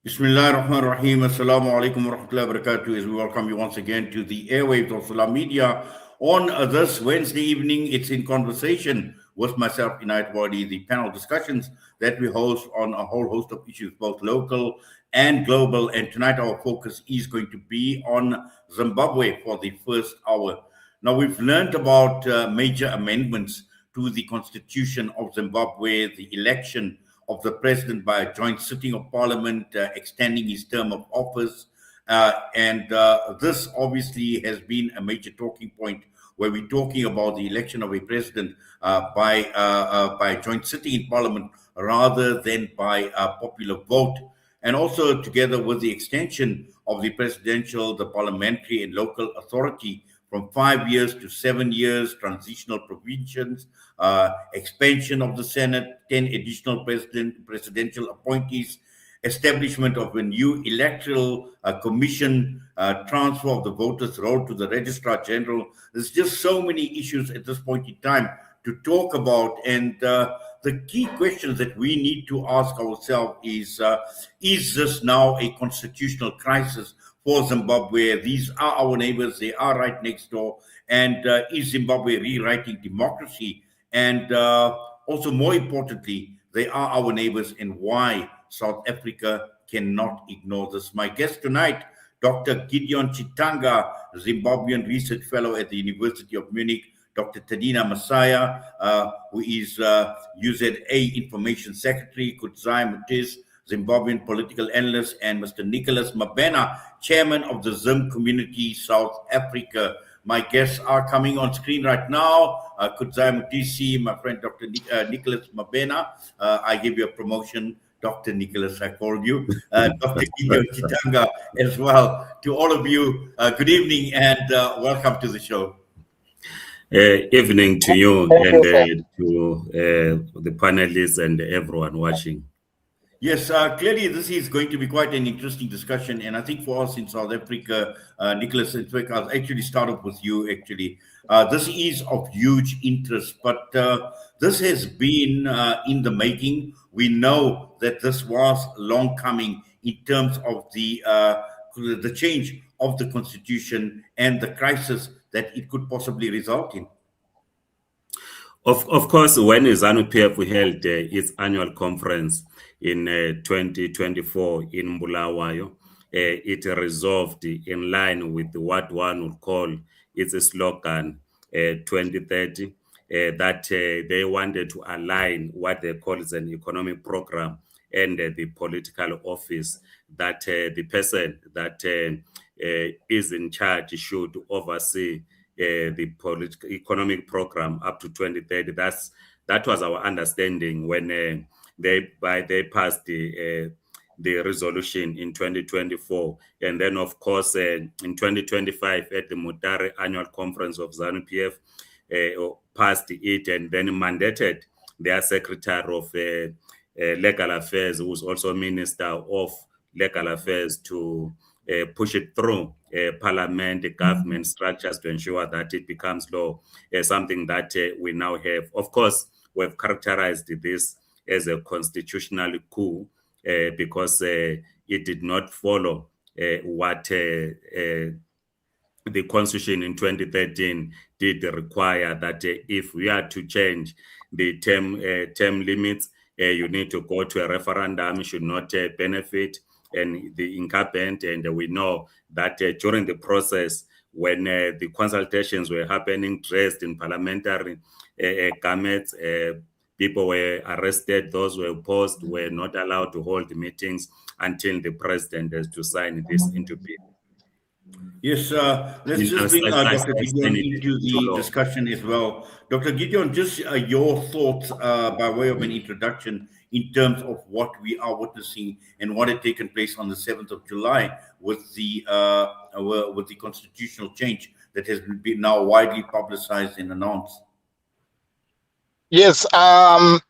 Bismillah ar-Rahman ar-Rahim. Assalamu alaikum wa rahmatullahi wa barakatuh. As we welcome you once again to the airwaves of Salam Media on this Wednesday evening. It's in conversation with myself, Inayat Wadi, the panel discussions that we host on a whole host of issues, both local and global. And tonight our focus is going to be on Zimbabwe for the first hour. Now, we've learned about major amendments to the constitution of Zimbabwe, the election of the president by a joint sitting of parliament, extending his term of office. And this obviously has been a major talking point where we're talking about the election of a president by a joint sitting in parliament rather than by a popular vote. And also together with the extension of the presidential, the parliamentary and local authority from 5 years to 7 years, transitional provisions, expansion of the Senate, 10 additional presidential appointees, establishment of a new electoral commission, transfer of the voters' roll to the Registrar General. There's just so many issues at this point in time to talk about. And the key questions that we need to ask ourselves is this now a constitutional crisis for Zimbabwe? These are our neighbors, they are right next door. And is Zimbabwe rewriting democracy? And also, more importantly, they are our neighbors, and why South Africa cannot ignore this. My guest tonight, Dr. Gideon Chitanga, Zimbabwean Research Fellow at the University of Munich, Dr. Tadina Masaya, who is UZA Information Secretary, Kudzai, Mutis, Zimbabwean political analyst, and Mr. Nicholas Mabhena, chairman of the Zim-Community, South Africa. My guests are coming on screen right now. Kudzai Mutis, my friend Dr. Nicholas Mabhena. I give you a promotion. Dr. Nicholas, I called you. Dr. Gideon Chitanga as well. To all of you, good evening and welcome to the show. Evening to you and to the panelists and everyone watching. Yes, clearly this is going to be quite an interesting discussion. And I think for us in South Africa, Nicholas, in fact, I'll actually start off with you, actually. This is of huge interest, but this has been in the making. We know that this was long coming in terms of the change of the constitution and the crisis that it could possibly result in. Of course, when ZANU-PF held its annual conference in 2024 in Bulawayo, it resolved in line with what one would call its slogan 2030, that they wanted to align what they call as an economic program and the political office, that the person that is in charge should oversee the political economic program up to 2030. That was our understanding when they passed the resolution in 2024, and then of course in 2025 at the Mutare annual conference of ZANU-PF passed it and then mandated their secretary of legal affairs, who was also minister of legal affairs, to push it through parliament, government structures to ensure that it becomes law, something that we now have. Of course, we've characterized this as a constitutional coup because it did not follow what the constitution in 2013 did require, that if we are to change the term limits, you need to go to a referendum, should not benefit and the incumbent. And we know that during the process, when the consultations were happening, dressed in parliamentary garments, people were arrested, those who were opposed were not allowed to hold meetings until the president has to sign this into bill. Yes, let's just bring Dr. Gideon into the discussion as well. Dr. Gideon, just your thoughts by way of an introduction in terms of what we are witnessing and what had taken place on the 7th of July with the constitutional change that has been now widely publicized and announced. Yes, so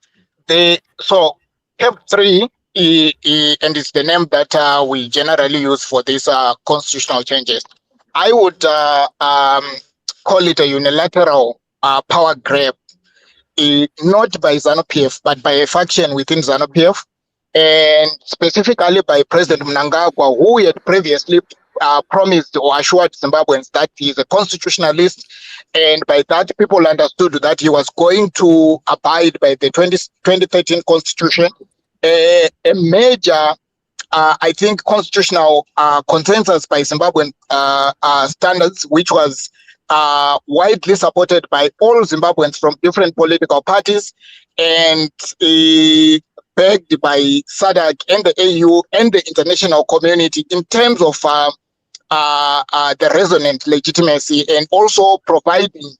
PEP3, and it's the name that we generally use for these constitutional changes. I would call it a unilateral power grab, not by ZANU-PF, but by a faction within ZANU-PF, and specifically by President Mnangagwa, who had previously promised or assured Zimbabweans that he is a constitutionalist, and by that people understood that he was going to abide by the 2013 constitution. A major, I think, constitutional consensus by Zimbabwean standards, which was widely supported by all Zimbabweans from different political parties, and backed by SADC and the AU and the international community in terms of the resonant legitimacy, and also providing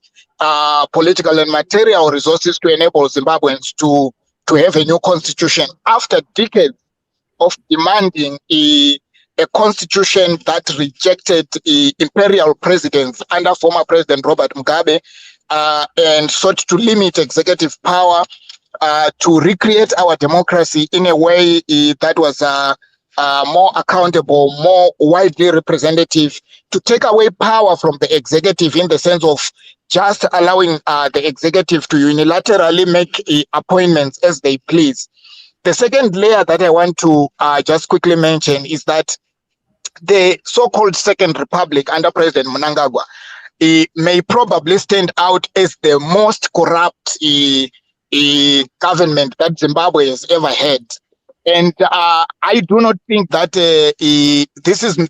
political and material resources to enable Zimbabweans to have a new constitution after decades of demanding a constitution that rejected imperial presidents under former President Robert Mugabe, and sought to limit executive power, to recreate our democracy in a way that was more accountable, more widely representative, to take away power from the executive in the sense of just allowing the executive to unilaterally make appointments as they please. The second layer that I want to just quickly mention is that the so-called Second Republic under President Mnangagwa may probably stand out as the most corrupt government that Zimbabwe has ever had. And I do not think that this is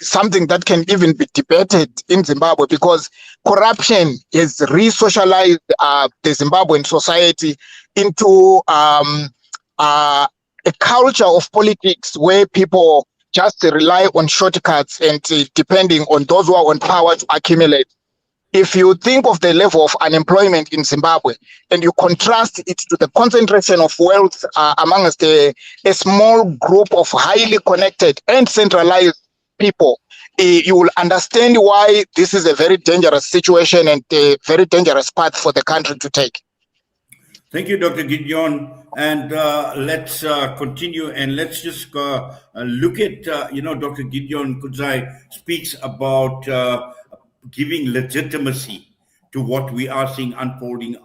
something that can even be debated in Zimbabwe, because corruption has re-socialized the Zimbabwean society into a culture of politics where people just rely on shortcuts and depending on those who are on power to accumulate. If you think of the level of unemployment in Zimbabwe and you contrast it to the concentration of wealth amongst a small group of highly connected and centralized people, you will understand why this is a very dangerous situation and a very dangerous path for the country to take. Thank you, Dr. Gideon. And let's continue, and let's just look at, Dr. Gideon Kudzai speaks about giving legitimacy to what we are seeing unfolding.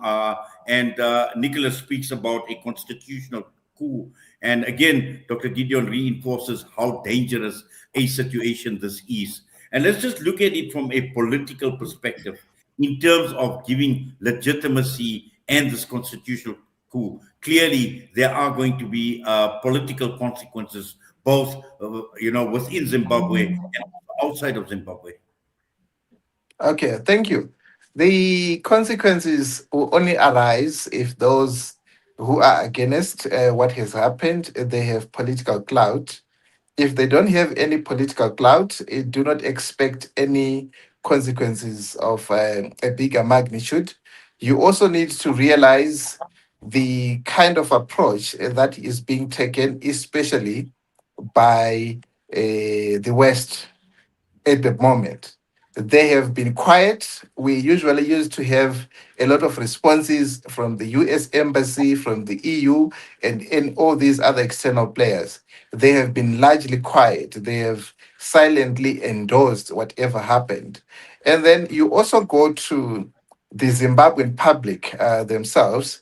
And Nicholas speaks about a constitutional coup. And again, Dr. Gideon reinforces how dangerous a situation this is. And let's just look at it from a political perspective in terms of giving legitimacy and this constitutional coup. Clearly, there are going to be political consequences, both within Zimbabwe and outside of Zimbabwe. Okay, thank you. The consequences will only arise if those who are against what has happened, they have political clout. If they don't have any political clout, do not expect any consequences of a bigger magnitude. You also need to realize the kind of approach that is being taken, especially by the West at the moment. They have been quiet. We usually used to have a lot of responses from the US Embassy, from the EU, and all these other external players. They have been largely quiet. They have silently endorsed whatever happened. And then you also go to the Zimbabwean public themselves.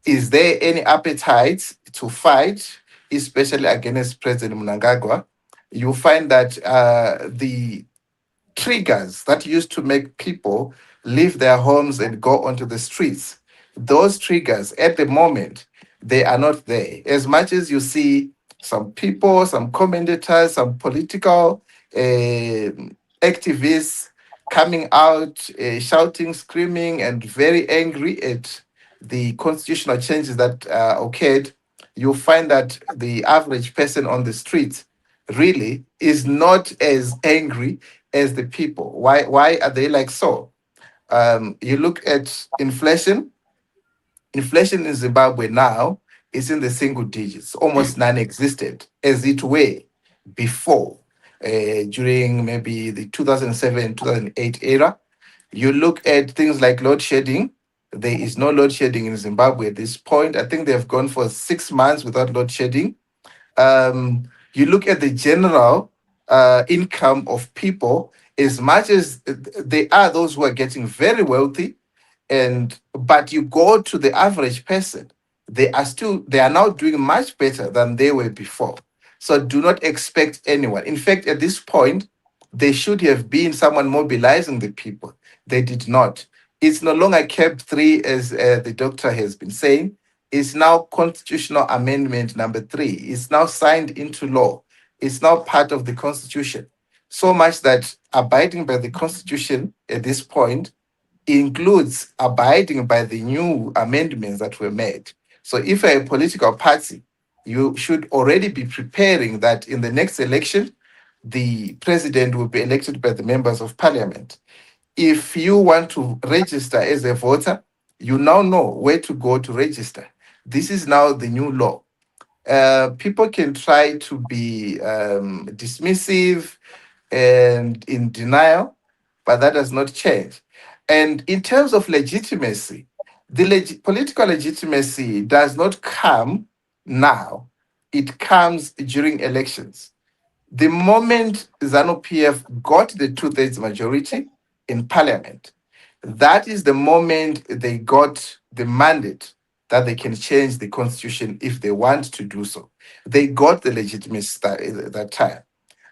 Is there any appetite to fight, especially against President Mnangagwa? You find that the triggers that used to make people leave their homes and go onto the streets, those triggers at the moment, they are not there. As much as you see some people, some commentators, some political activists coming out, shouting, screaming, and very angry at the constitutional changes that occurred, you find that the average person on the street really is not as angry as the people. Why are they like so? You look at inflation. Inflation in Zimbabwe now is in the single digits, almost non-existent, as it were before, during maybe the 2007, 2008 era. You look at things like load shedding. There is no load shedding in Zimbabwe at this point. I think they've gone for 6 months without load shedding. You look at the general income of people, as much as there are those who are getting very wealthy, but you go to the average person, they are now doing much better than they were before. So do not expect anyone. In fact, at this point, there should have been someone mobilizing the people. They did not. It's no longer CAP 3, as the doctor has been saying. It's now constitutional amendment number 3. It's now signed into law. It's now part of the constitution. So much that abiding by the constitution at this point includes abiding by the new amendments that were made. So if you're a political party, you should already be preparing that in the next election, the president will be elected by the members of parliament. If you want to register as a voter, you now know where to go to register. This is now the new law. People can try to be dismissive and in denial, but that does not change. And in terms of legitimacy, the political legitimacy does not come now, it comes during elections. The moment ZANU-PF got the 2/3 majority in parliament, that is the moment they got the mandate that they can change the constitution if they want to do so. They got the legitimacy at that time.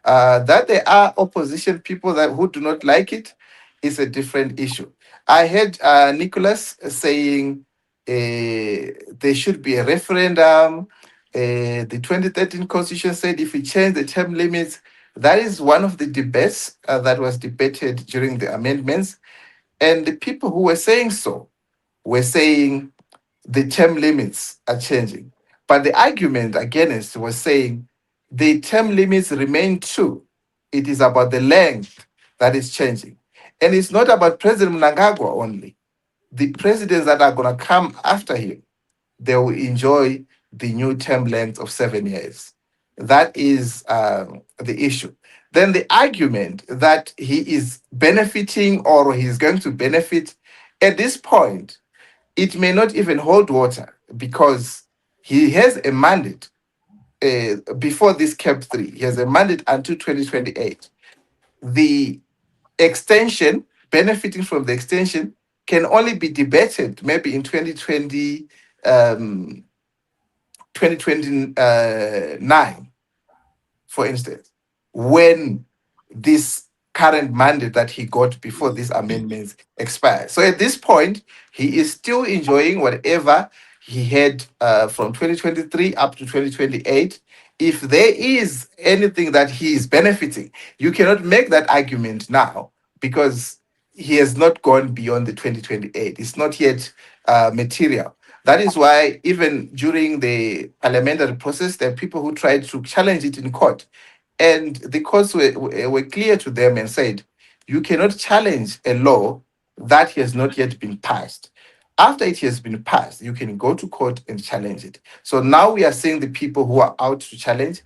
That there are opposition people who do not like it is a different issue. I heard Nicholas saying there should be a referendum. The 2013 constitution said if we change the term limits, that is one of the debates that was debated during the amendments. And the people who were saying so were saying the term limits are changing. But the argument against was saying the term limits remain true. It is about the length that is changing. And it's not about President Mnangagwa only. The presidents that are going to come after him, they will enjoy the new term length of 7 years. That is the issue. Then the argument that he is benefiting or he's going to benefit, at this point, it may not even hold water because he has a mandate before this CAP 3. He has a mandate until 2028. The extension, benefiting from the extension, can only be debated maybe in 2029, for instance, when this current mandate that he got before these amendments expire. So at this point, he is still enjoying whatever he had from 2023 up to 2028. If there is anything that he is benefiting, you cannot make that argument now because he has not gone beyond the 2028. It's not yet material. That is why even during the parliamentary process, there are people who tried to challenge it in court. And the courts were clear to them and said, you cannot challenge a law that has not yet been passed. After it has been passed, you can go to court and challenge it. So now we are seeing the people who are out to challenge.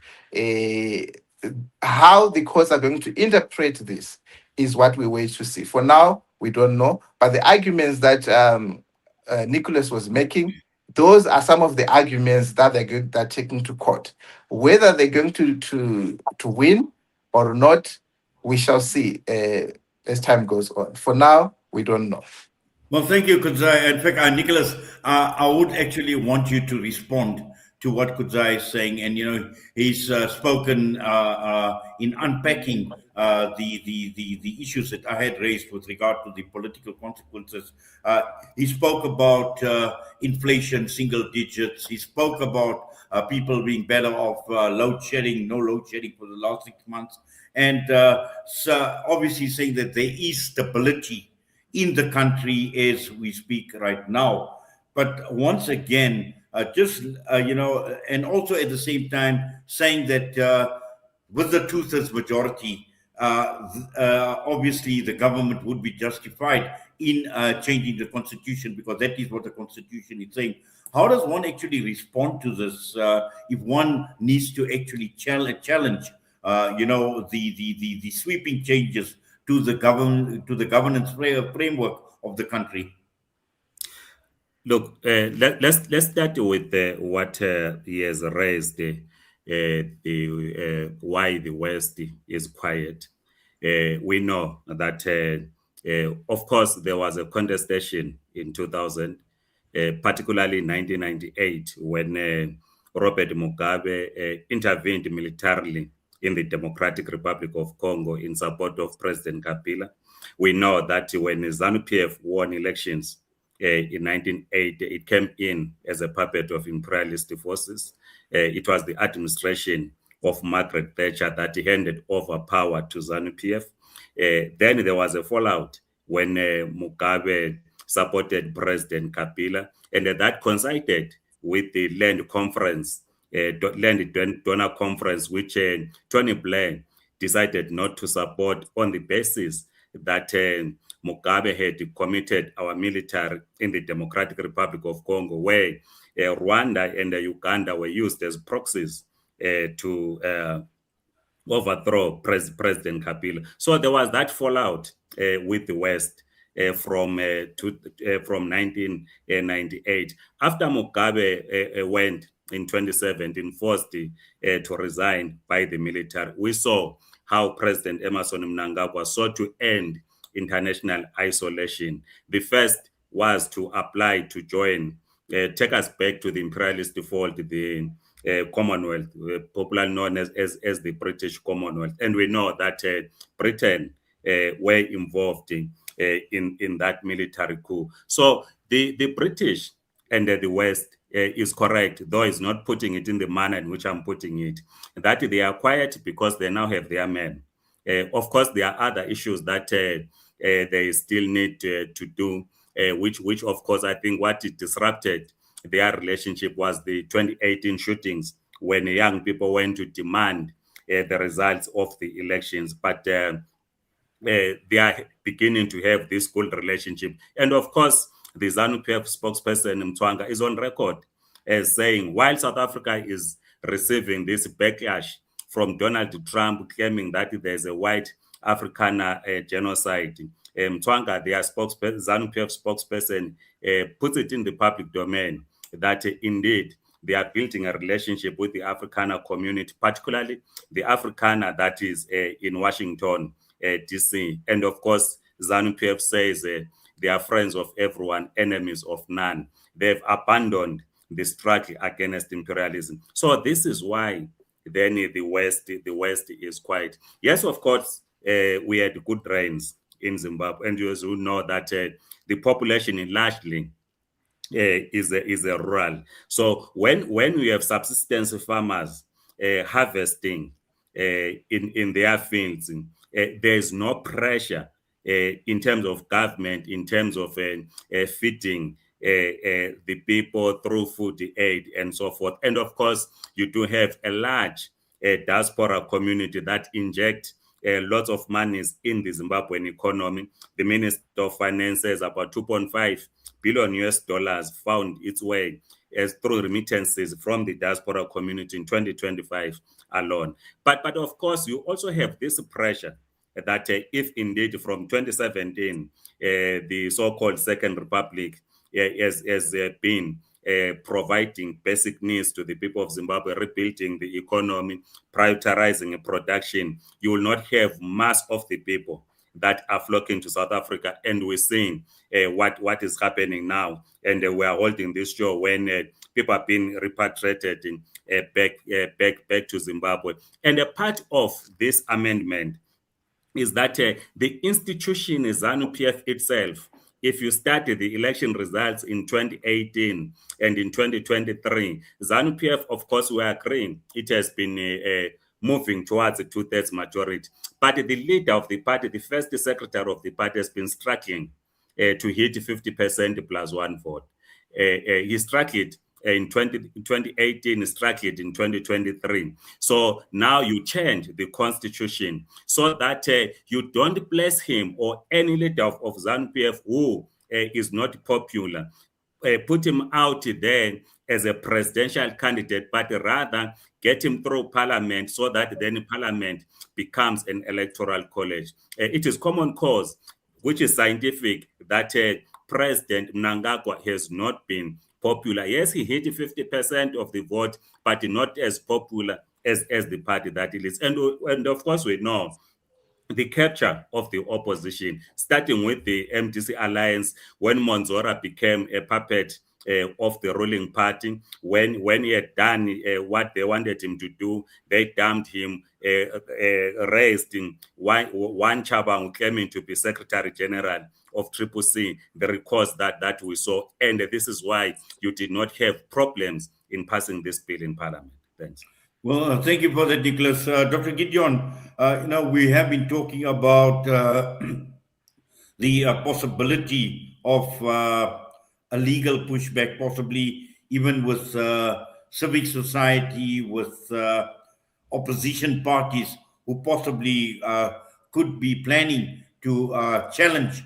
How the courts are going to interpret this is what we wait to see. For now, we don't know. But the arguments that Nicholas was making, those are some of the arguments that they're taking to court. Whether they're going to win or not, we shall see as time goes on. For now, we don't know. Well, thank you, Kudzai. In fact, Nicholas, I would actually want you to respond to what Kudzai is saying. And, he's spoken in unpacking the issues that I had raised with regard to the political consequences. He spoke about inflation, single digits. He spoke about people being better off, load shedding, no load shedding for the last 6 months. And so obviously saying that there is stability in the country as we speak right now. But once again, and also at the same time saying that with the 2/3 majority, obviously the government would be justified in changing the constitution because that is what the constitution is saying. How does one actually respond to this if one needs to actually challenge, the sweeping changes to the governance framework of the country? Look, let's start with what he has raised, why the West is quiet. We know that, of course, there was a contestation in 2000 particularly in 1998 when Robert Mugabe intervened militarily in the Democratic Republic of Congo in support of President Kabila. We know that when ZANU-PF won elections in 1980, it came in as a puppet of imperialist forces. It was the administration of Margaret Thatcher that handed over power to ZANU-PF. Then there was a fallout when Mugabe supported President Kabila, and that coincided with the land conference, land donor conference, which Tony Blair decided not to support on the basis that Mugabe had committed our military in the Democratic Republic of Congo, where Rwanda and Uganda were used as proxies to overthrow President Kabila. So there was that fallout with the West from 1998. After Mugabe went in 2017, forced to resign by the military, we saw how President Emmerson Mnangagwa sought to end international isolation. The first was to apply to join, take us back to the imperialist default, the Commonwealth, popularly known as the British Commonwealth. And we know that Britain were involved in that military coup. So the British and the West is correct, though it's not putting it in the manner in which I'm putting it, that they are quiet because they now have their men. Of course, there are other issues that they still need to do, which of course, I think what it disrupted their relationship was the 2018 shootings when young people went to demand the results of the elections. But they are beginning to have this good relationship. And of course, the ZANU-PF spokesperson Mtwanga is on record as saying, while South Africa is receiving this backlash from Donald Trump claiming that there's a white Afrikaner genocide, Mtwanga, their ZANU-PF spokesperson, puts it in the public domain that indeed they are building a relationship with the Afrikaner community, particularly the Afrikaner that is in Washington, DC. And of course, ZANU-PF says they are friends of everyone, enemies of none. They've abandoned the struggle against imperialism. So this is why then the West is quiet. Yes, of course, we had good rains in Zimbabwe, and you also know that the population largely is a rural. So when we have subsistence farmers harvesting in their fields, there is no pressure in terms of government, in terms of feeding the people through food aid and so forth. And of course, you do have a large diaspora community that inject lots of monies in the Zimbabwean economy. The Minister of Finance says about $2.5 billion found its way as through remittances from the diaspora community in 2025 alone. But of course, you also have this pressure that if indeed from 2017, the so-called Second Republic has been providing basic needs to the people of Zimbabwe, rebuilding the economy, prioritizing production, you will not have mass of the people that are flocking to South Africa. And we're seeing what is happening now. And we are holding this show when people are being repatriated back to Zimbabwe. And a part of this amendment is that the institution ZANU-PF itself, if you study the election results in 2018 and in 2023, ZANU-PF, of course, we are agreeing it has been moving towards a two-thirds majority. But the leader of the party, the first secretary of the party, has been struggling to hit 50% plus one vote. He struck it in 2018, struck it in 2023. So now you change the constitution so that you don't place him or any leader of ZANU-PF who is not popular, put him out there as a presidential candidate, but rather get him through parliament so that then parliament becomes an electoral college. It is common cause, which is scientific, that President Mnangagwa has not been popular. Yes, he hit 50% of the vote, but not as popular as the party that it is. And of course, we know the capture of the opposition, starting with the MDC alliance, when Monzora became a puppet of the ruling party. When he had done what they wanted him to do, they dumped him, raised one Chabang claiming to be Secretary General of CCC, the records that we saw. And this is why you did not have problems in passing this bill in Parliament. Thanks. Well, thank you for that, Nicholas. Dr. Gideon, we have been talking about the possibility of a legal pushback, possibly even with civic society, with opposition parties who possibly could be planning to challenge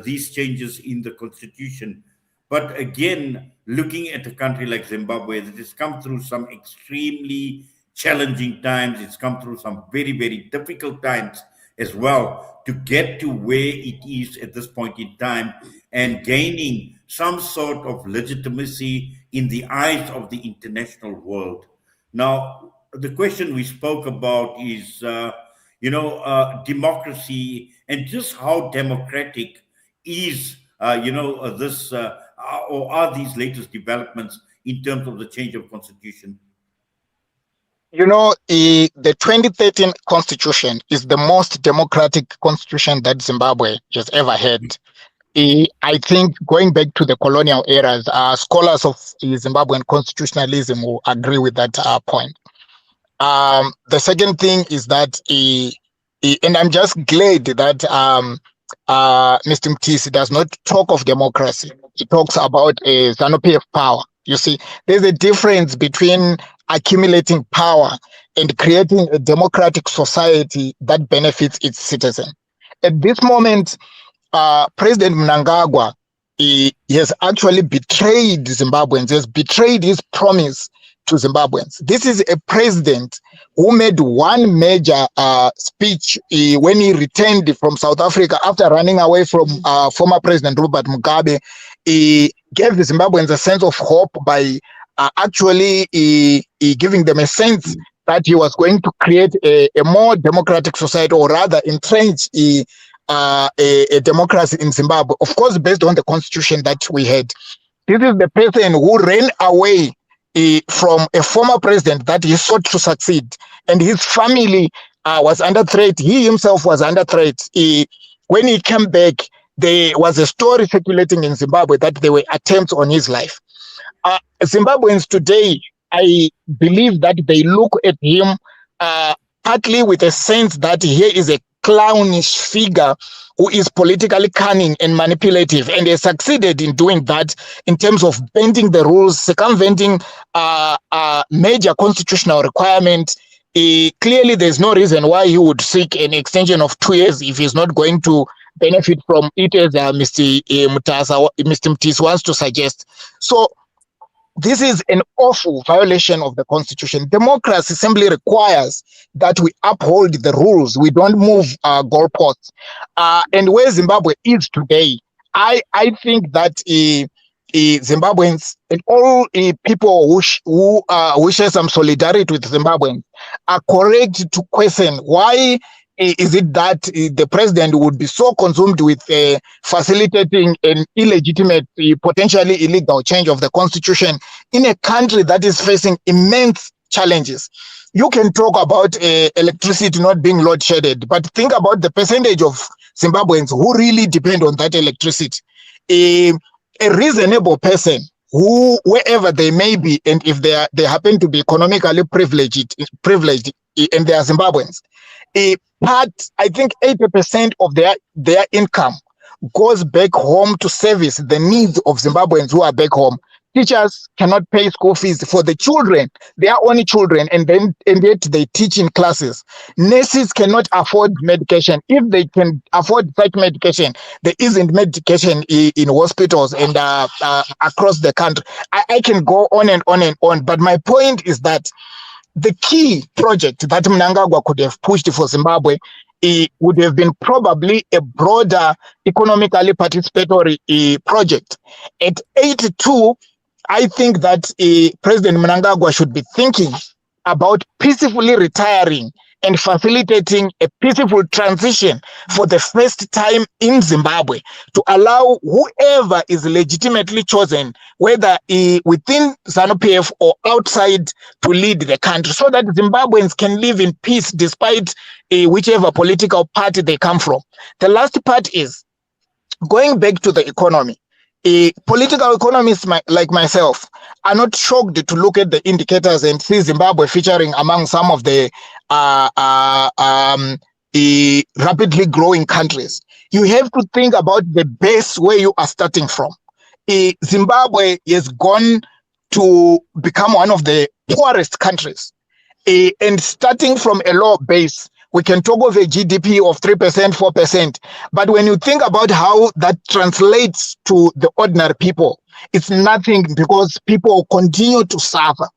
these changes in the constitution. But again, looking at a country like Zimbabwe, that has come through some extremely challenging times, it's come through some very, very difficult times as well, to get to where it is at this point in time and gaining some sort of legitimacy in the eyes of the international world. Now, the question we spoke about is, democracy, and just how democratic is, this, or are these latest developments in terms of the change of constitution? The 2013 constitution is the most democratic constitution that Zimbabwe has ever had. I think going back to the colonial eras, scholars of Zimbabwean constitutionalism will agree with that point. The second thing is that, and I'm just glad that Mr. Mutis does not talk of democracy. He talks about a ZANU-PF power. You see, there's a difference between accumulating power and creating a democratic society that benefits its citizens. At this moment, President Mnangagwa, he has actually betrayed Zimbabweans, has betrayed his promise to Zimbabweans. This is a president who made one major speech when he returned from South Africa after running away from former President Robert Mugabe. He gave the Zimbabweans a sense of hope by actually giving them a sense that he was going to create a more democratic society, or rather entrench a democracy in Zimbabwe, of course, based on the constitution that we had. This is the person who ran away from a former president that he sought to succeed, and his family was under threat. He himself was under threat. When he came back, there was a story circulating in Zimbabwe that there were attempts on his life. Zimbabweans today, I believe that they look at him partly with a sense that here is a clownish figure who is politically cunning and manipulative, and they succeeded in doing that in terms of bending the rules, circumventing major constitutional requirement. Clearly, there's no reason why he would seek an extension of 2 years if he's not going to benefit from it, as Mr. Mutis wants to suggest. So this is an awful violation of the constitution. Democracy simply requires that we uphold the rules. We don't move goalposts. And where Zimbabwe is today, I think that Zimbabweans and all people who share some solidarity with Zimbabweans are correct to question why is it that the president would be so consumed with facilitating an illegitimate, potentially illegal change of the constitution in a country that is facing immense challenges. You can talk about electricity not being load-shedded, but think about the percentage of Zimbabweans who really depend on that electricity. A reasonable person, who, wherever they may be, and if they happen to be economically privileged, and they are Zimbabweans, I think 80% of their income goes back home to service the needs of Zimbabweans who are back home. Teachers cannot pay school fees for the children, their only children, and yet they teach in classes. Nurses cannot afford medication. If they can afford such medication, there isn't medication in hospitals and across the country. I can go on and on and on, but my point is that the key project that Mnangagwa could have pushed for Zimbabwe, it would have been probably a broader economically participatory project. At 82, I think that President Mnangagwa should be thinking about peacefully retiring and facilitating a peaceful transition for the first time in Zimbabwe to allow whoever is legitimately chosen, whether within ZANU-PF or outside, to lead the country so that Zimbabweans can live in peace despite whichever political party they come from. The last part is going back to the economy. Political economists like myself are not shocked to look at the indicators and see Zimbabwe featuring among some of the rapidly growing countries. You have to think about the base where you are starting from. Zimbabwe has gone to become one of the poorest countries. And starting from a low base, we can talk of a GDP of 3%, 4%. But when you think about how that translates to the ordinary people, it's nothing because people continue to suffer.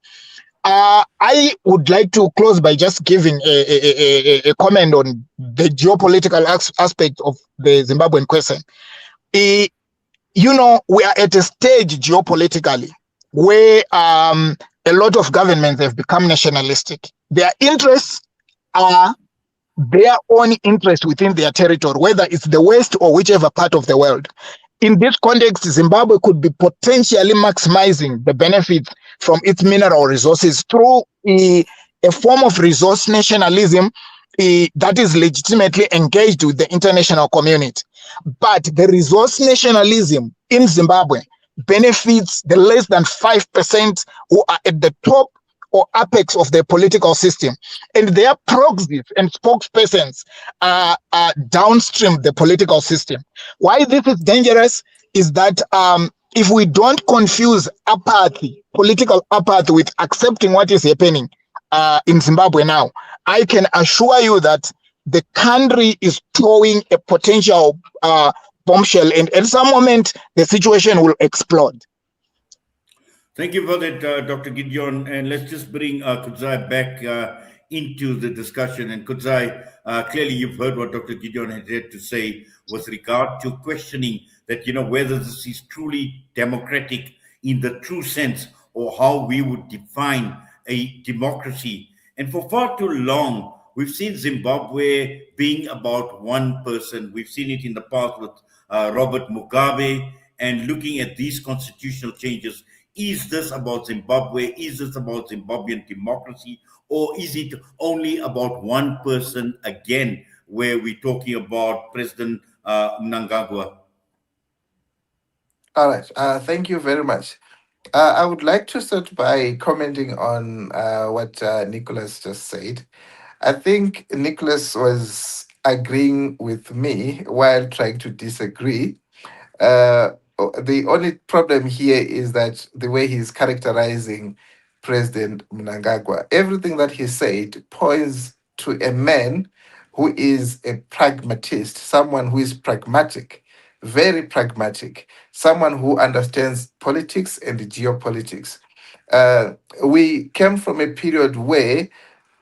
I would like to close by just giving a comment on the geopolitical aspect of the Zimbabwean question. We are at a stage geopolitically where a lot of governments have become nationalistic. Their interests are their own interest within their territory, whether it's the West or whichever part of the world. In this context, Zimbabwe could be potentially maximizing the benefits from its mineral resources through a form of resource nationalism that is legitimately engaged with the international community. But the resource nationalism in Zimbabwe benefits the less than 5% who are at the top or apex of the political system, and their proxies and spokespersons are downstream the political system. Why this is dangerous is that if we don't confuse apathy, political apathy, with accepting what is happening in Zimbabwe now, I can assure you that the country is throwing a potential bombshell, and at some moment the situation will explode. Thank you for that, Dr. Gideon. And let's just bring Kudzai back into the discussion. And Kudzai, clearly you've heard what Dr. Gideon had to say with regard to questioning that, whether this is truly democratic in the true sense or how we would define a democracy. And for far too long, we've seen Zimbabwe being about one person. We've seen it in the past with Robert Mugabe, and looking at these constitutional changes. Is this about Zimbabwe? Is this about Zimbabwean democracy? Or is it only about one person again, where we're talking about President Mnangagwa? All right. Thank you very much. I would like to start by commenting on what Nicholas just said. I think Nicholas was agreeing with me while trying to disagree. The only problem here is that the way he's characterizing President Mnangagwa, everything that he said points to a man who is a pragmatist, someone who is pragmatic, very pragmatic, someone who understands politics and geopolitics. We came from a period where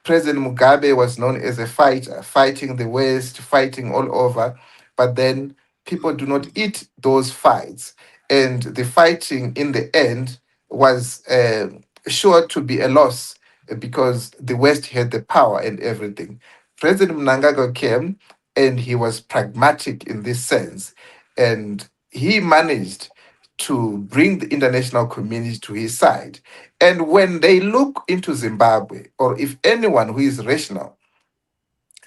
President Mugabe was known as a fighter, fighting the West, fighting all over, but then people do not eat those fights. And the fighting in the end was sure to be a loss because the West had the power and everything. President Mnangagwa came and he was pragmatic in this sense. And he managed to bring the international community to his side. And when they look into Zimbabwe, or if anyone who is rational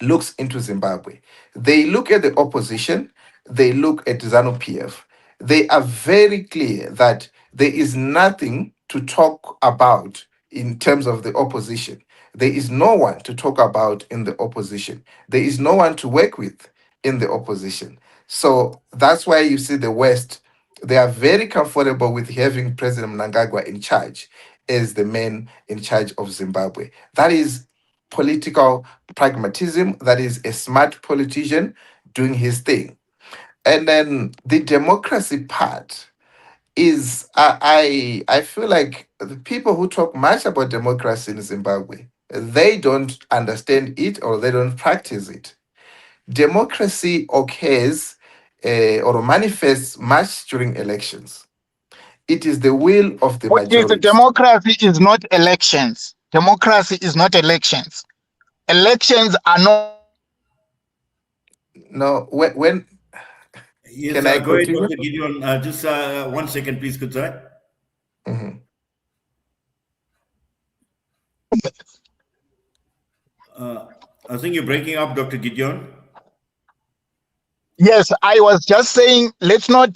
looks into Zimbabwe, they look at the opposition, they look at ZANU-PF. They are very clear that there is nothing to talk about in terms of the opposition. There is no one to talk about in the opposition. There is no one to work with in the opposition. So that's why you see the West, they are very comfortable with having President Mnangagwa in charge as the man in charge of Zimbabwe. That is political pragmatism. That is a smart politician doing his thing. And then the democracy part is, I feel like the people who talk much about democracy in Zimbabwe, they don't understand it or they don't practice it. Democracy occurs or manifests much during elections. It is the will of the majority. Democracy is not elections. Democracy is not elections. elections are not. No, when Yes, can I go ahead, continue? Dr. Gideon. Just 1 second, please, Kudzai. Mhm. I think you're breaking up, Dr. Gideon. Yes, I was just saying, let's not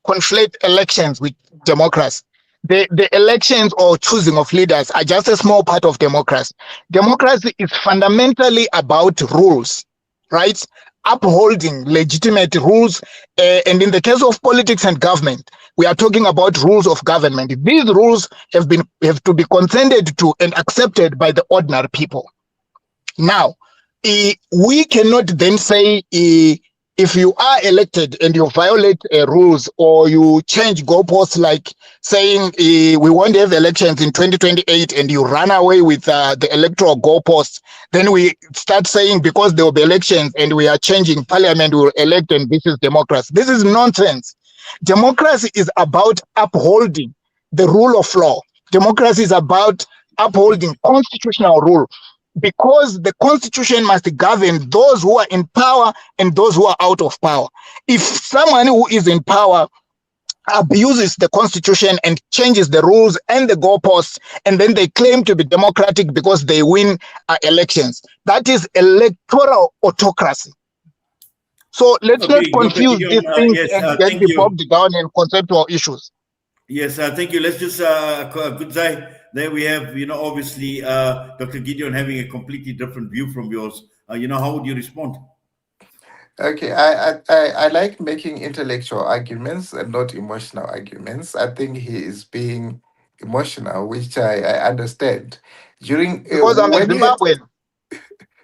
conflate elections with democracy. The elections or choosing of leaders are just a small part of democracy. Democracy is fundamentally about rules, right? Upholding legitimate rules. And in the case of politics and government, we are talking about rules of government. These rules have to be consented to and accepted by the ordinary people. Now, we cannot then say if you are elected and you violate rules or you change goalposts, like saying we won't have elections in 2028 and you run away with the electoral goalposts, then we start saying because there will be elections and we are changing parliament, we will elect and this is democracy. This is nonsense. Democracy is about upholding the rule of law. Democracy is about upholding constitutional rule, because the constitution must govern those who are in power and those who are out of power. If someone who is in power abuses the constitution and changes the rules and the goalposts, and then they claim to be democratic because they win elections, that is electoral autocracy. So let's not Okay, Dr. confuse Gideon, these things yes, and get thank you. bogged down in conceptual issues. Yes, thank you. Let's just, Kudzai, there we have, obviously, Dr. Gideon having a completely different view from yours. How would you respond? Okay, I like making intellectual arguments and not emotional arguments. I think he is being emotional, which I understand. During Because I'm a when you Zimbabwean.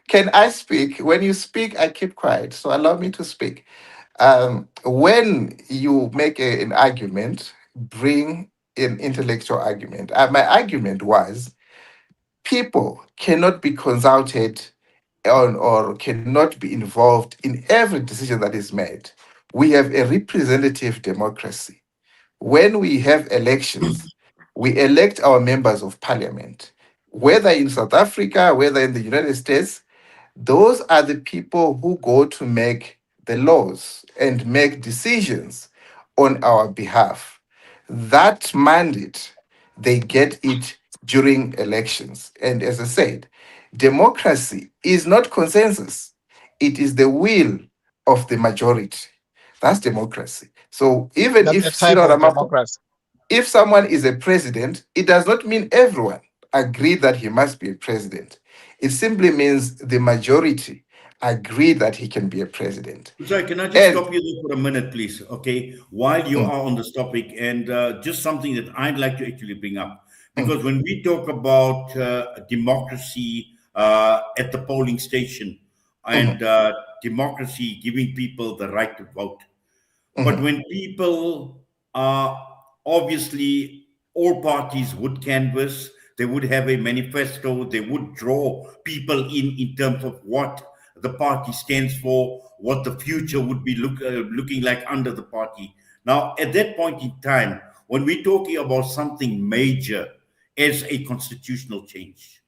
can I speak? When you speak, I keep quiet. So allow me to speak. When you make an argument, bring an intellectual argument. My argument was people cannot be consulted on or cannot be involved in every decision that is made. We have a representative democracy. When we have elections, we elect our members of parliament, whether in South Africa, whether in the United States. Those are the people who go to make the laws and make decisions on our behalf. That mandate, they get it during elections. And as I said, democracy is not consensus, it is the will of the majority. That's democracy. So even That's if a type Cyril of Ramaphosa, democracy. if someone is a president, it does not mean everyone agree that he must be a president. It simply means the majority agree that he can be a president. Sorry, can I just And stop you there for a minute, please? Okay, while you mm, are on this topic, and just something that I'd like to actually bring up, mm, because when we talk about democracy at the polling station mm, and democracy giving people the right to vote, but mm, when people are obviously all parties would canvass, they would have a manifesto, they would draw people in terms of what the party stands for, what the future would be looking like under the party. Now, at that point in time, when we're talking about something major as a constitutional change,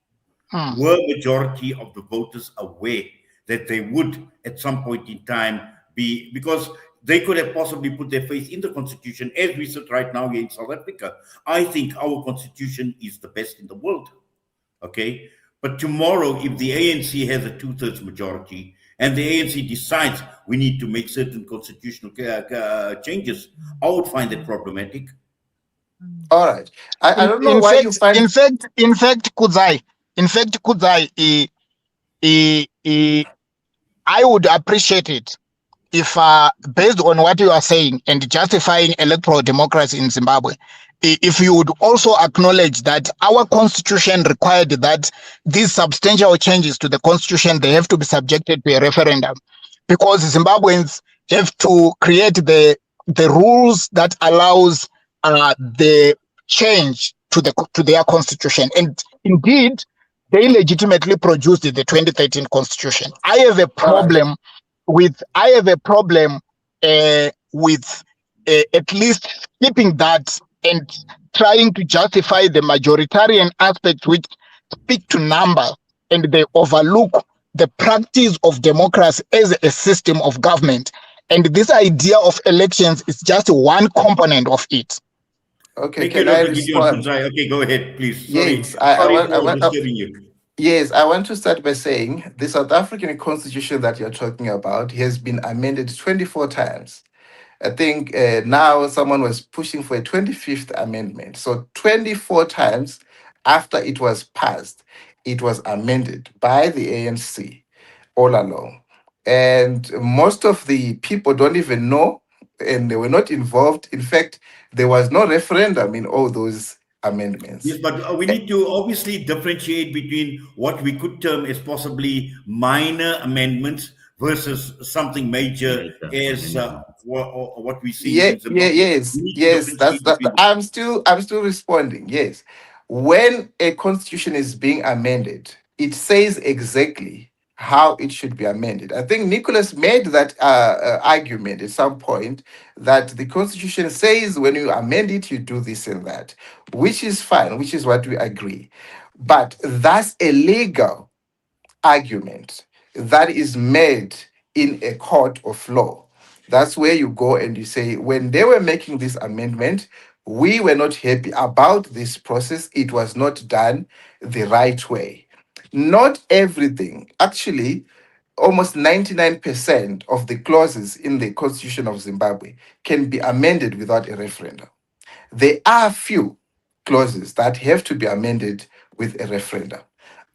were majority of the voters aware that they would at some point in time be, because they could have possibly put their faith in the constitution as we sit right now here in South Africa. I think our constitution is the best in the world. Okay. But tomorrow, if the ANC has a 2/3 majority and the ANC decides we need to make certain constitutional changes, I would find that problematic. all right. I don't know In why you fact, find. Kudzai, I would appreciate it if, based on what you are saying and justifying electoral democracy in Zimbabwe, if you would also acknowledge that our constitution required that these substantial changes to the constitution, they have to be subjected to a referendum, because Zimbabweans have to create the rules that allows the change to their constitution. And indeed, they legitimately produced the 2013 constitution. I have a problem with at least skipping that and trying to justify the majoritarian aspects which speak to number and they overlook the practice of democracy as a system of government. And this idea of elections is just one component of it. Okay, Thank you, can I Dr. Gideon respond? Kudzai. Okay, go ahead, please. Yes, Sorry for disturbing you. yes, I want to start by saying the South African Constitution that you're talking about has been amended 24 times. I think now someone was pushing for a 25th amendment. So 24 times after it was passed, it was amended by the ANC all along. And most of the people don't even know, and they were not involved. In fact, there was no referendum in all those amendments. Yes, but we need to obviously differentiate between what we could term as possibly minor amendments versus something major as what we see in Zimbabwe. Yes, We need to yes. That's differentiate that. between I'm still responding. Yes, when a constitution is being amended, it says exactly how it should be amended. I think Nicholas made that argument at some point that the constitution says when you amend it, you do this and that, which is fine, which is what we agree. But that's a legal argument that is made in a court of law. That's where you go and you say, when they were making this amendment, we were not happy about this process. It was not done the right way. Not everything, actually, almost 99% of the clauses in the Constitution of Zimbabwe can be amended without a referendum. There are few clauses that have to be amended with a referendum.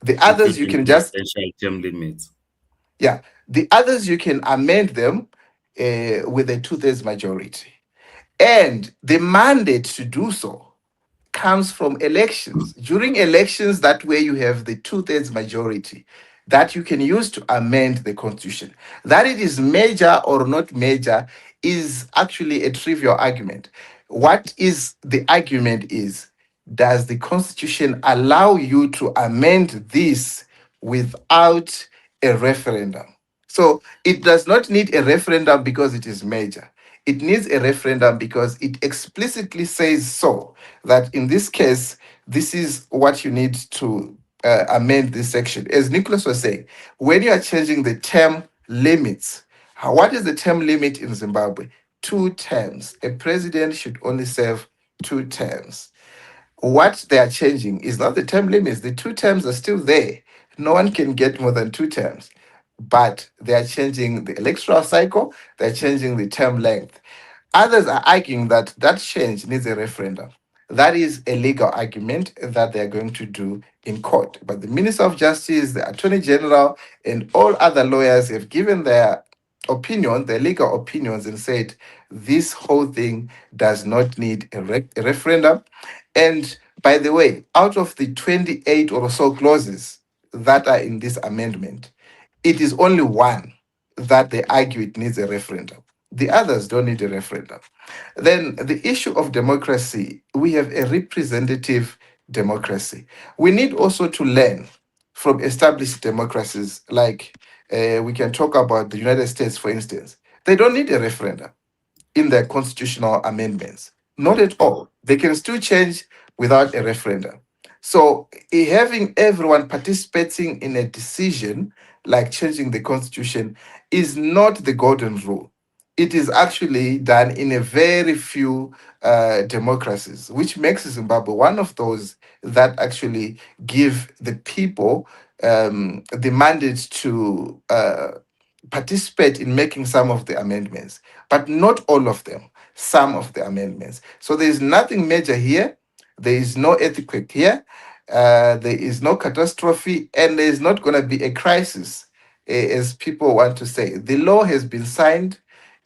The others you can just term limits. Yeah, the others you can amend them with a 2/3 majority. And the mandate to do so comes from elections. During elections, that way you have the 2/3 majority that you can use to amend the constitution. That it is major or not major is actually a trivial argument. What is the argument is, does the constitution allow you to amend this without a referendum? So it does not need a referendum because it is major. It needs a referendum because it explicitly says so, that in this case, this is what you need to amend this section. As Nicholas was saying, when you are changing the term limits, what is the term limit in Zimbabwe? 2 terms. A president should only serve 2 terms. What they are changing is not the term limits. The 2 terms are still there. No one can get more than 2 terms. But they are changing the electoral cycle, they're changing the term length. Others are arguing that that change needs a referendum. That is a legal argument that they're going to do in court. But the Minister of Justice, the Attorney General, and all other lawyers have given their opinion, their legal opinions, and said this whole thing does not need a referendum. And by the way, out of the 28 or so clauses that are in this amendment, it is only one that they argue it needs a referendum. The others don't need a referendum. Then the issue of democracy, we have a representative democracy. We need also to learn from established democracies, like we can talk about the United States, for instance. They don't need a referendum in their constitutional amendments. Not at all. They can still change without a referendum. So having everyone participating in a decision like changing the constitution is not the golden rule. It is actually done in a very few democracies, which makes Zimbabwe one of those that actually give the people the mandate to participate in making some of the amendments, but not all of them, some of the amendments. So there is nothing major here. There is no earthquake here. There is no catastrophe, and there is not going to be a crisis, as people want to say. The law has been signed.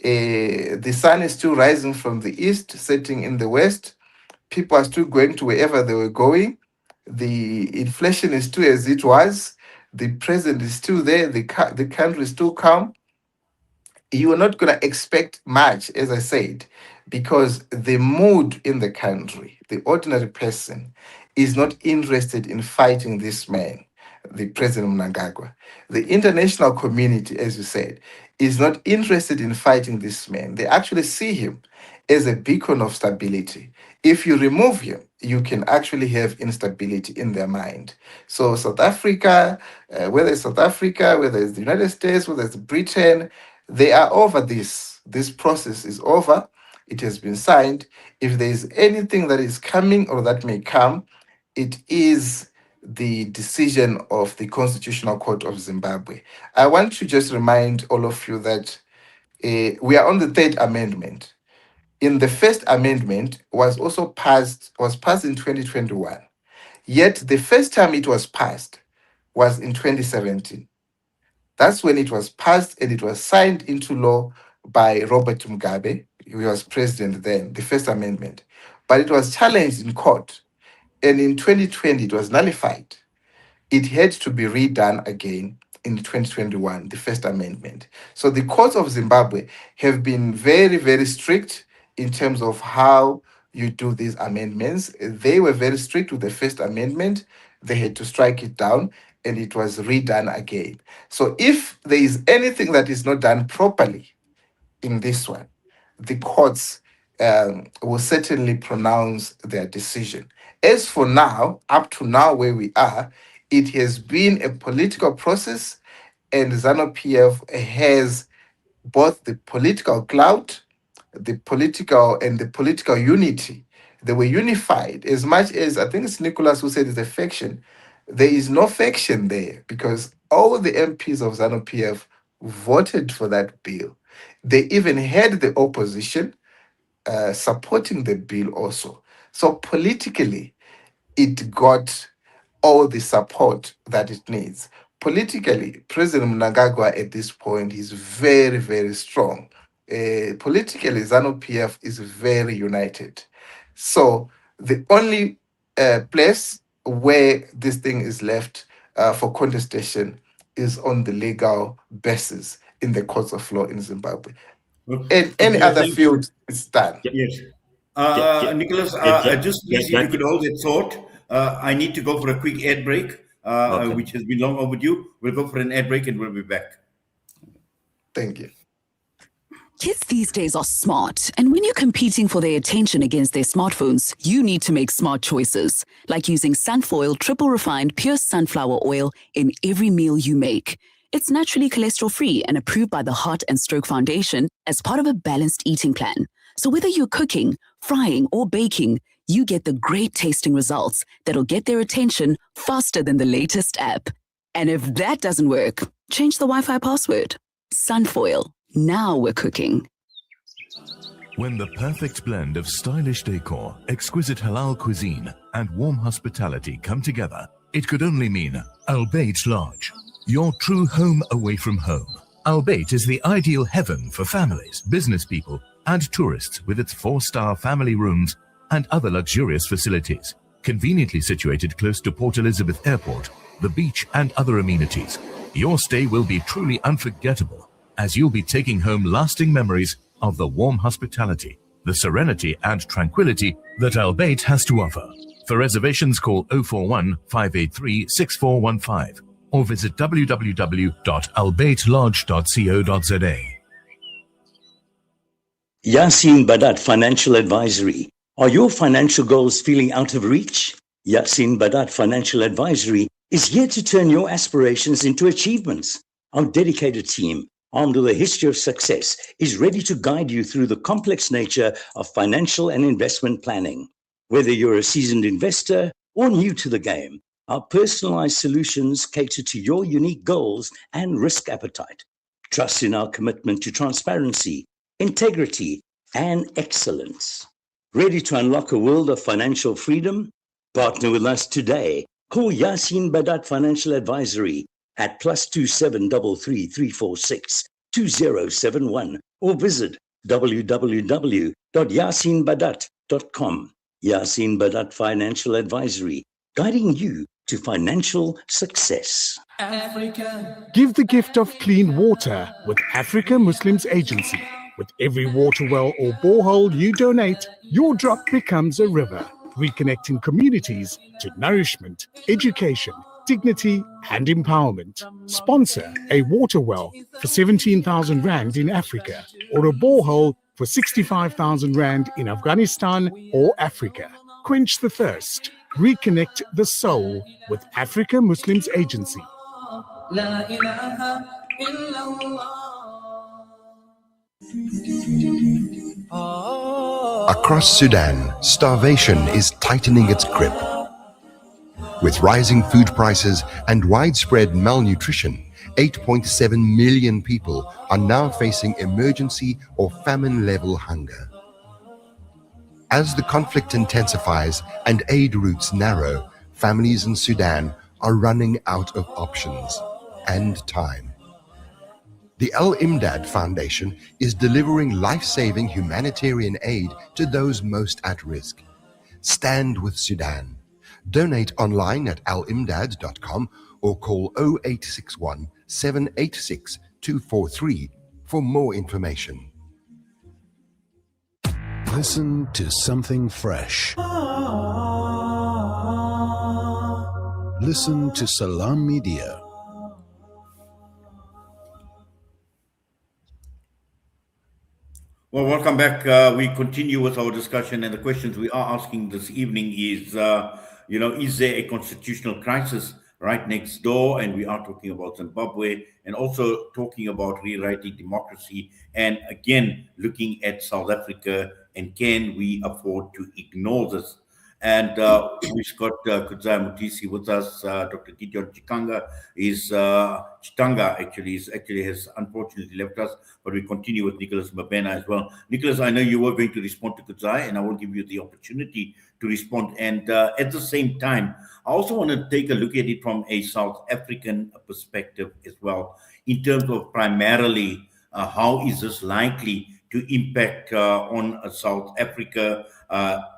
The sun is still rising from the east, setting in the west. People are still going to wherever they were going. The inflation is still as it was. The president is still there. The country is still calm. You are not going to expect much, as I said, because the mood in the country, the ordinary person, is not interested in fighting this man, the President Mnangagwa. The international community, as you said, is not interested in fighting this man. They actually see him as a beacon of stability. If you remove him, you can actually have instability in their mind. So South Africa, whether it's South Africa, whether it's the United States, whether it's Britain, they are over this. This process is over. It has been signed. If there is anything that is coming or that may come, it is the decision of the Constitutional Court of Zimbabwe. I want to just remind all of you that we are on the third amendment. In the first amendment was passed in 2021. Yet the first time it was passed was in 2017. That's when it was passed and it was signed into law by Robert Mugabe. He was president then, the first amendment. But it was challenged in court. And in 2020, it was nullified. It had to be redone again in 2021, the first amendment. So the courts of Zimbabwe have been very, very strict in terms of how you do these amendments. They were very strict with the first amendment. They had to strike it down and it was redone again. So if there is anything that is not done properly in this one, the courts will certainly pronounce their decision. As for now, up to now where we are, it has been a political process, and ZANU-PF has both the political clout, the political unity. They were unified as much as, I think it's Nicholas who said it's a faction. There is no faction there because all the MPs of ZANU-PF voted for that bill. They even had the opposition supporting the bill also. So politically, it got all the support that it needs. Politically, President Mnangagwa at this point is very, very strong. Politically, ZANU-PF is very united. So the only place where this thing is left for contestation is on the legal basis in the courts of law in Zimbabwe. In any other field, it's done. Yes. Nicholas, Yeah. just please, if you could hold that thought. I need to go for a quick ad break, which has been long overdue. We'll go for an ad break and we'll be back. Thank you. Kids these days are smart, and when you're competing for their attention against their smartphones, you need to make smart choices, like using Sunfoil triple refined pure sunflower oil in every meal you make. It's naturally cholesterol-free and approved by the Heart and Stroke Foundation as part of a balanced eating plan. So whether you're cooking, frying, or baking, you get the great tasting results that'll get their attention faster than the latest app. And if that doesn't work, change the Wi-Fi password. Sunfoil. Now we're cooking. When the perfect blend of stylish decor, exquisite halal cuisine, and warm hospitality come together, it could only mean Albeit Lodge, your true home away from home. Albeit is the ideal heaven for families, business people, and tourists with its 4-star family rooms and other luxurious facilities, conveniently situated close to Port Elizabeth Airport, the beach, and other amenities. Your stay will be truly unforgettable, as you'll be taking home lasting memories of the warm hospitality, the serenity and tranquility that Albeit has to offer. For reservations, call 041 583 6415 or visit www.albeitlodge.co.za. Yasin Badat Financial Advisory. Are your financial goals feeling out of reach? Yasin Badat Financial Advisory is here to turn your aspirations into achievements. Our dedicated team, armed with a history of success, is ready to guide you through the complex nature of financial and investment planning. Whether you're a seasoned investor or new to the game, our personalized solutions cater to your unique goals and risk appetite. Trust in our commitment to transparency, integrity, and excellence. Ready to unlock a world of financial freedom? Partner with us today. Call Yasin Badat Financial Advisory at +27 33 346 2071 or visit www.yasinbadat.com. Yasin Badat Financial Advisory, guiding you to financial success. Africa. Give the gift of clean water with Africa Muslims Agency. With every water well or borehole you donate, your drop becomes a river, reconnecting communities to nourishment, education, dignity and empowerment. Sponsor a water well for 17,000 Rand in Africa or a borehole for 65,000 Rand in Afghanistan or Africa. Quench the thirst. Reconnect the soul with Africa Muslims Agency. Across Sudan, starvation is tightening its grip. With rising food prices and widespread malnutrition, 8.7 million people are now facing emergency or famine-level hunger. As the conflict intensifies and aid routes narrow, families in Sudan are running out of options and time. The Al-Imdad Foundation is delivering life-saving humanitarian aid to those most at risk. Stand with Sudan. Donate online at alimdad.com or call 0861 786 243 for more information. Listen to something fresh. Listen to Salam Media. Well, welcome back. We continue with our discussion, and the questions we are asking this evening is, is there a constitutional crisis right next door? And we are talking about Zimbabwe and also talking about rewriting democracy, and again, looking at South Africa, and can we afford to ignore this? And we've got Kudzai Mutis with us. Dr. Gideon Chitanga has unfortunately left us, but we continue with Nicholas Mabhena as well. Nicholas, I know you were going to respond to Kudzai, and I will give you the opportunity to respond. And at the same time, I also want to take a look at it from a South African perspective as well, in terms of primarily how is this likely to impact on South Africa?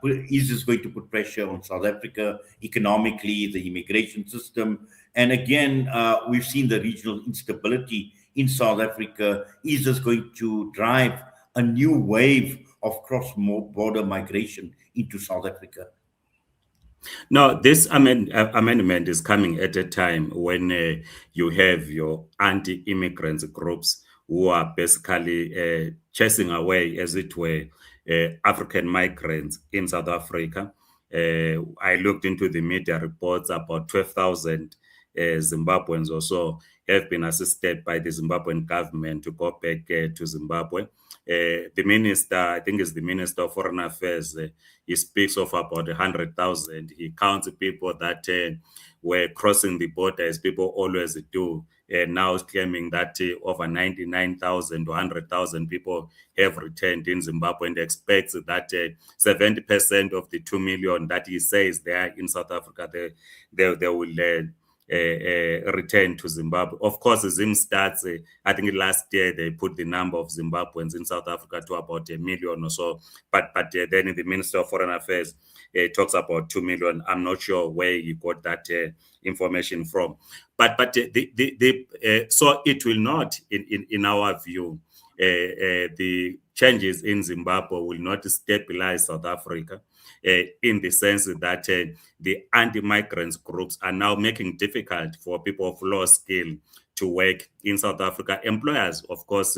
Is this going to put pressure on South Africa economically, the immigration system? And again, we've seen the regional instability in South Africa. Is this going to drive a new wave of cross-border migration into South Africa? No, this amendment is coming at a time when you have your anti-immigrant groups who are basically chasing away, as it were, African migrants in South Africa. I looked into the media reports. About 12,000 Zimbabweans or so have been assisted by the Zimbabwean government to go back to Zimbabwe. The minister, I think it's the Minister of Foreign Affairs, he speaks of about 100,000. He counts people that were crossing the border, as people always do. Now claiming that over 99,000 to 100,000 people have returned in Zimbabwe, and expects that 70% of the 2 million that he says they are in South Africa, they will return to Zimbabwe. Of course, Zim starts, I think last year they put the number of Zimbabweans in South Africa to about 1 million or so. But then the Minister of Foreign Affairs talks about 2 million. I'm not sure where he got that information from. But so it will not, in our view, the changes in Zimbabwe will not stabilize South Africa, in the sense that the anti-migrants groups are now making it difficult for people of low skill to work in South Africa. Employers, of course,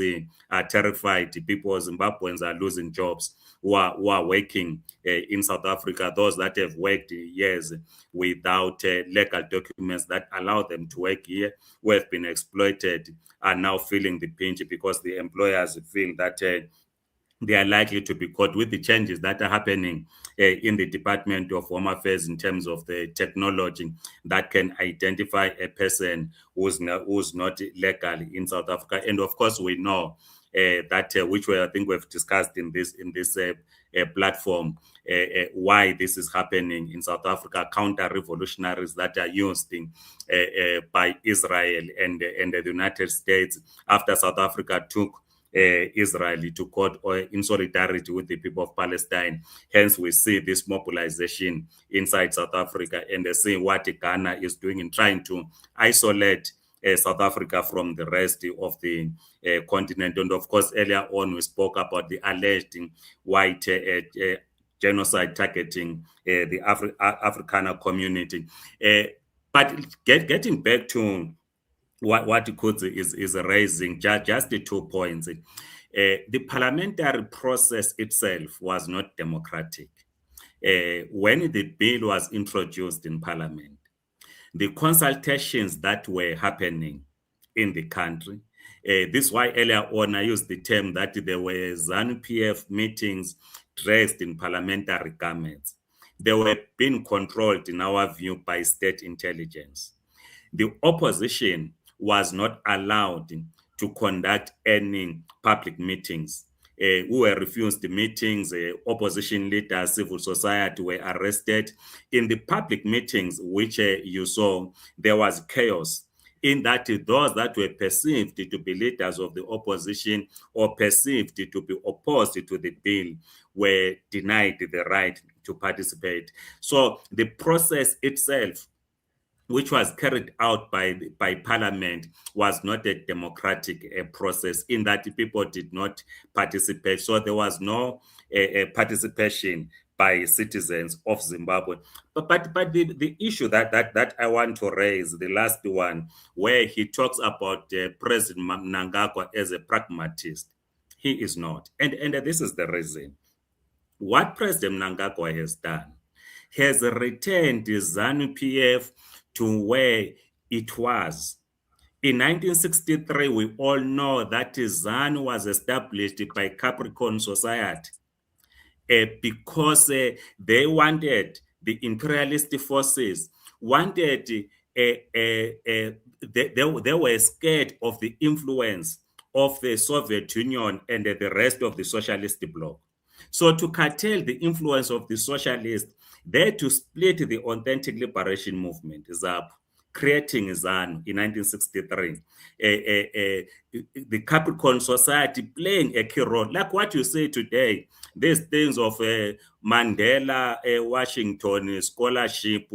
are terrified. People, Zimbabweans, are losing jobs who are working in South Africa. Those that have worked years without legal documents that allow them to work here, who have been exploited, are now feeling the pinch because the employers feel that they are likely to be caught with the changes that are happening in the Department of Home Affairs in terms of the technology that can identify a person who's not legal in South Africa. And of course, we know that which I think we've discussed in this platform, why this is happening in South Africa. Counter-revolutionaries that are used by Israel and the United States after South Africa took Israel to court, or in solidarity with the people of Palestine. Hence, we see this mobilization inside South Africa, and see what Ghana is doing in trying to isolate South Africa from the rest of the continent. And of course, earlier on, we spoke about the alleged white genocide targeting the Afrikaner community. But getting back to what Kudzai is raising, just the 2 points. The parliamentary process itself was not democratic. When the bill was introduced in parliament, the consultations that were happening in the country, this is why earlier on I used the term that there were ZANU-PF meetings dressed in parliamentary garments. They were being controlled, in our view, by state intelligence. The opposition was not allowed to conduct any public meetings. We were refused the meetings, opposition leaders, civil society were arrested. In the public meetings, which you saw, there was chaos, in that those that were perceived to be leaders of the opposition or perceived to be opposed to the bill were denied the right to participate. So the process itself, which was carried out by parliament, was not a democratic process, in that people did not participate. So there was no participation by citizens of Zimbabwe. But the issue that I want to raise, the last one, where he talks about President Mnangagwa as a pragmatist, he is not. And this is the reason. What President Mnangagwa has done, he has returned the ZANU-PF to where it was. In 1963, we all know that ZANU was established by Capricorn Society because they wanted, the imperialist forces wanted, they were scared of the influence of the Soviet Union and the rest of the socialist bloc. So to curtail the influence of the socialists, they had to split the authentic liberation movement, ZAP, creating ZANU in 1963. The Capricorn Society playing a key role, like what you say today, these things of Mandela, Washington scholarship,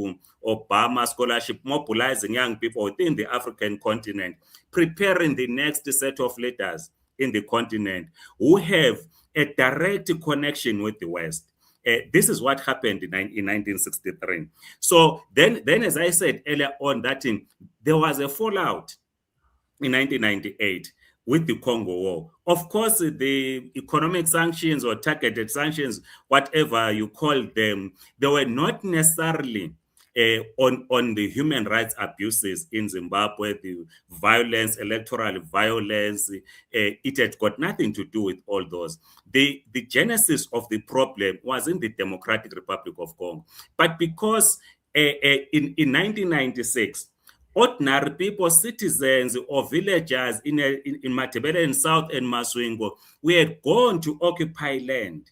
Obama scholarship, mobilizing young people within the African continent, preparing the next set of leaders in the continent who have a direct connection with the West. This is what happened in 1963. So then, as I said earlier on, that there was a fallout in 1998 with the Congo War. Of course, the economic sanctions or targeted sanctions, whatever you call them, they were not necessarily on the human rights abuses in Zimbabwe, the violence, electoral violence. It had got nothing to do with all those. The genesis of the problem was in the Democratic Republic of Congo. But because in 1996, ordinary people, citizens or villagers in Matebele in South and Maswingo, we had gone to occupy land,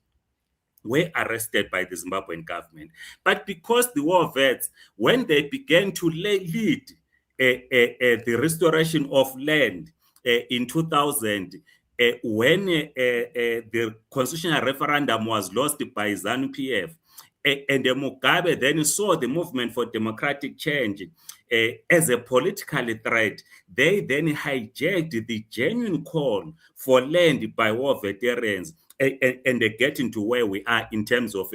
were arrested by the Zimbabwean government. But because the war vets, when they began to lead the restoration of land in 2000, when the constitutional referendum was lost by ZANU-PF, and Mugabe then saw the movement for democratic change as a political threat, they then hijacked the genuine call for land by war veterans and they get into where we are in terms of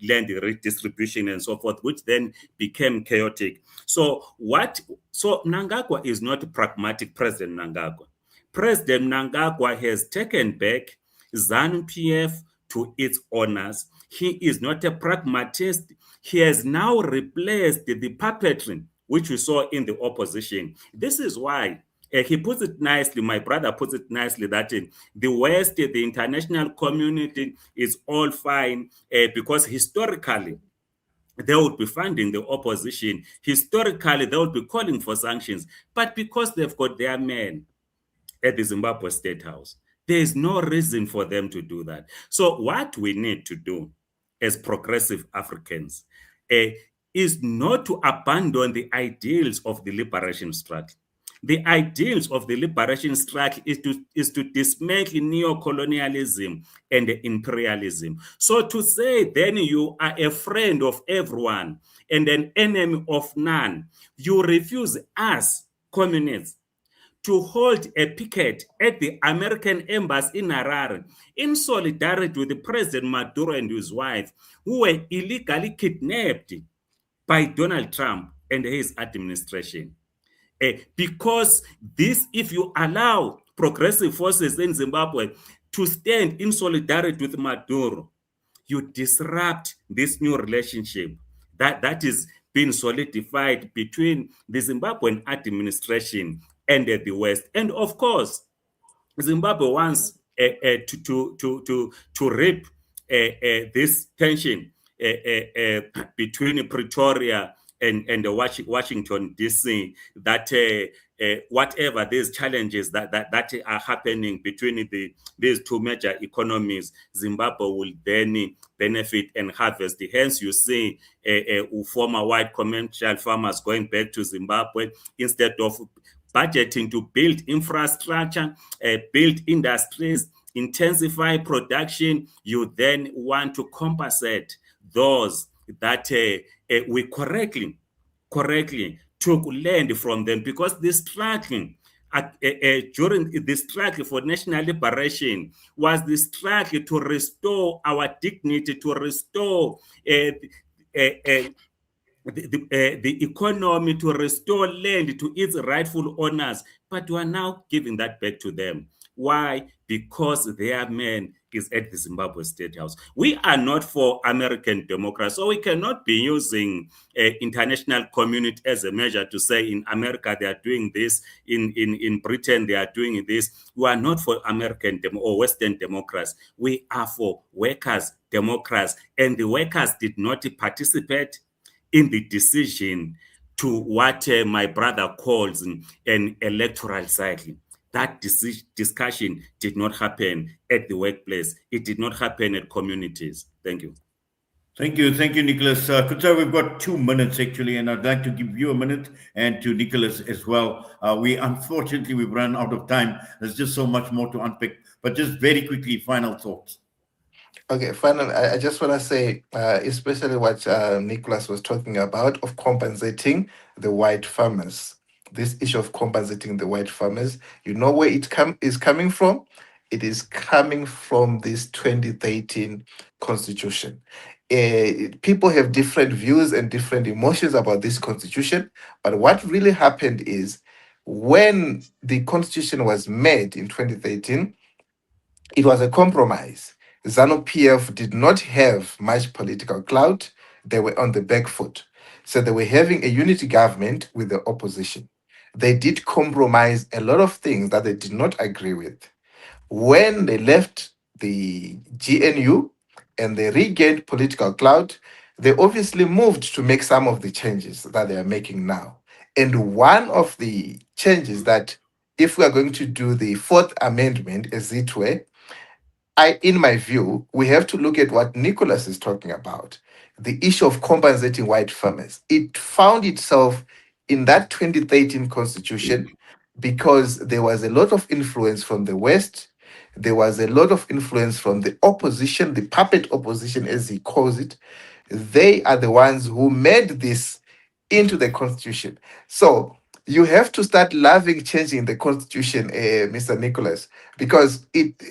land redistribution and so forth, which then became chaotic. So Mnangagwa is not a pragmatic President Mnangagwa. President Mnangagwa has taken back ZANU-PF to its owners. He is not a pragmatist. He has now replaced the puppetry, which we saw in the opposition. This is why he puts it nicely, my brother puts it nicely, that the West, the international community is all fine because historically, they would be funding the opposition. Historically, they would be calling for sanctions. But because they've got their men at the Zimbabwe State House, there is no reason for them to do that. So what we need to do as progressive Africans is not to abandon the ideals of the liberation struggle. The ideals of the liberation struggle is to dismantle neo-colonialism and imperialism. So to say then you are a friend of everyone and an enemy of none, you refuse us, communists, to hold a picket at the American embassy in Harare in solidarity with the President Maduro and his wife, who were illegally kidnapped by Donald Trump and his administration. Because this, if you allow progressive forces in Zimbabwe, to stand in solidarity with Maduro, you disrupt this new relationship that is being solidified between the Zimbabwean administration and the West. And of course, Zimbabwe wants to reap this tension between Pretoria and Washington DC, that whatever these challenges that are happening between these two major economies, Zimbabwe will then benefit and harvest. Hence, you see former white commercial farmers going back to Zimbabwe instead of budgeting to build infrastructure, build industries, intensify production. You then want to compensate those that we correctly took land from them, because the struggling during the struggle for national liberation was the struggle to restore our dignity, to restore the economy, to restore land to its rightful owners. But we are now giving that back to them. Why? Because their man is at the Zimbabwe State House. We are not for American democracy, so we cannot be using international community as a measure to say in America they are doing this, in Britain they are doing this. We are not for American or Western democracy. We are for workers' democracy, and the workers did not participate in the decision to what my brother calls an electoral cycle. That discussion did not happen at the workplace. It did not happen at communities. Thank you. Thank you, Nicholas. Kudzai, we've got 2 minutes actually, and I'd like to give you a minute and to Nicholas as well. Unfortunately, we've run out of time. There's just so much more to unpick, but just very quickly, final thoughts. Okay, finally, I just want to say, especially what Nicholas was talking about, of compensating the white farmers. This issue of compensating the white farmers, you know where it is coming from? It is coming from this 2013 constitution. People have different views and different emotions about this constitution, but what really happened is when the constitution was made in 2013, it was a compromise. ZANU-PF did not have much political clout. They were on the back foot. So they were having a unity government with the opposition. They did compromise a lot of things that they did not agree with. When they left the GNU and they regained political clout, they obviously moved to make some of the changes that they are making now. And one of the changes that, if we are going to do the Fourth Amendment, as it were, in my view, we have to look at what Nicholas is talking about, the issue of compensating white farmers. It found itself in that 2013 constitution because there was a lot of influence from the West. There was a lot of influence from the opposition, the puppet opposition, as he calls it. They are the ones who made this into the constitution. So you have to start loving changing the constitution, Mr. Nicholas, because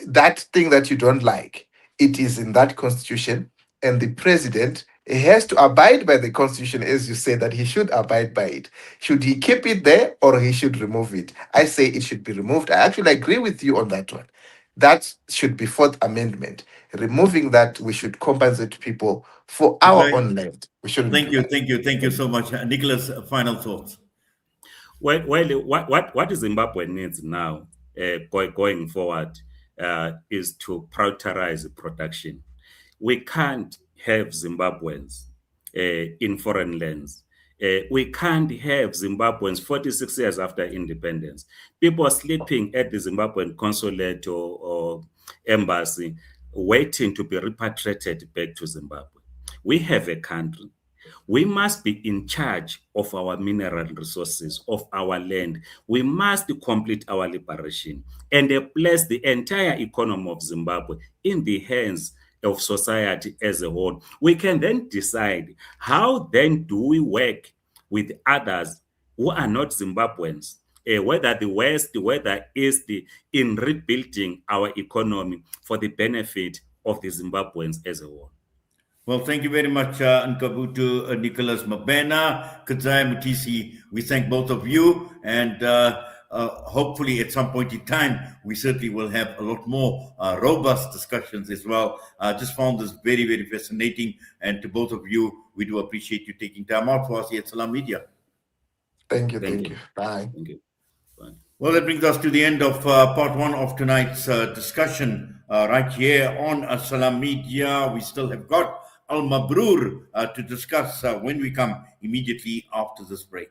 that thing that you don't like, it is in that constitution, and the president has to abide by the constitution, as you say that he should abide by it. Should he keep it there or he should remove it? I say it should be removed. I actually agree with you on that one. That should be Fourth Amendment. Removing that, we should compensate people for our own land. We shouldn't. Thank you so much, Nicholas. Final thoughts. Well, what Zimbabwe needs now, going forward, is to prioritize production. We can't have Zimbabweans in foreign lands. We can't have Zimbabweans 46 years after independence. People are sleeping at the Zimbabwean consulate or embassy, waiting to be repatriated back to Zimbabwe. We have a country. We must be in charge of our mineral resources, of our land. We must complete our liberation and place the entire economy of Zimbabwe in the hands of society as a whole. We can then decide how then do we work with others who are not Zimbabweans, whether the West, whether East, in rebuilding our economy for the benefit of the Zimbabweans as a whole. Well, thank you very much, Ngqabutho, Nicholas, Mabhena, Kudzai, Mutis. We thank both of you. And hopefully at some point in time, we certainly will have a lot more robust discussions as well. Just found this very, very fascinating. And to both of you, we do appreciate you taking time out for us here at Salam Media. Thank you. Thank you. Bye. Thank you. Bye. Well, that brings us to the end of part one of tonight's discussion right here on Salam Media. We still have got Al Mabrur to discuss when we come immediately after this break.